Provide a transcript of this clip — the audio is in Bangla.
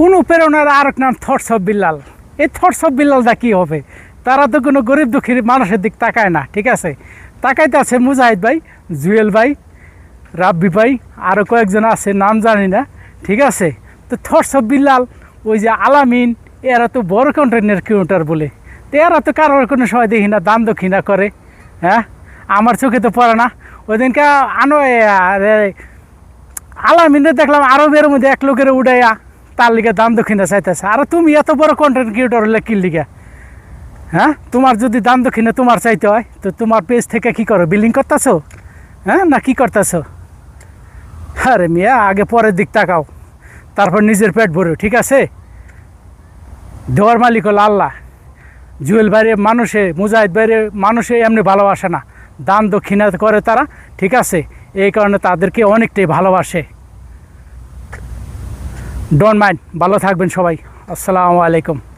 অনুপ্রেরণার আর এক নাম থটস অফ বিল্লাল। এই থটস অফ বিল্লালটা কী হবে? তারা তো কোনো গরিব দুঃখীর মানুষের দিক তাকায় না, ঠিক আছে? তাকাইতে আছে মুজাহিদ ভাই, জুয়েল ভাই, রাব্বি ভাই, আরও কয়েকজন আছে, নাম জানি না, ঠিক আছে? তো থটস অফ বিল্লাল, ওই যে আলামিন, এরা তো বড় কন্টেন্টের ক্রিয়েটর বলে, তো এরা তো কারোর কোনো সময় দেখি না দান দক্ষিণা করে। হ্যাঁ, আমার চোখে তো পড়ে না। ওই দিনকে আলামিনে দেখলাম আরবের মধ্যে এক লোকের উড়াইয়া তার লিগে দান দক্ষিণা চাইতেছে। আর তুমি এত বড় কন্টেন্ট ক্রিয়েটর হলে কি লিগে? হ্যাঁ, তোমার যদি দান দক্ষিণা তোমার চাইতে হয় তো তোমার পেজ থেকে কি করো, বিলিং করতেছো? হ্যাঁ, না কি করতেছো? আরে মিয়া, আগে পরের দিক তাকাও, তারপর নিজের পেট ভরো, ঠিক আছে? দেওয়ার মালিক হলো আল্লাহ। জুয়েল বাইরে মানুষে, মুজাহিদ বাইরে মানুষে এমনি ভালোবাসে না, দান দক্ষিণা করে তারা, ঠিক আছে? এই কারণে তাদেরকে অনেকটাই ভালোবাসে। Don't mind. ভালো থাকবেন সবাই। আসসালামু আলাইকুম।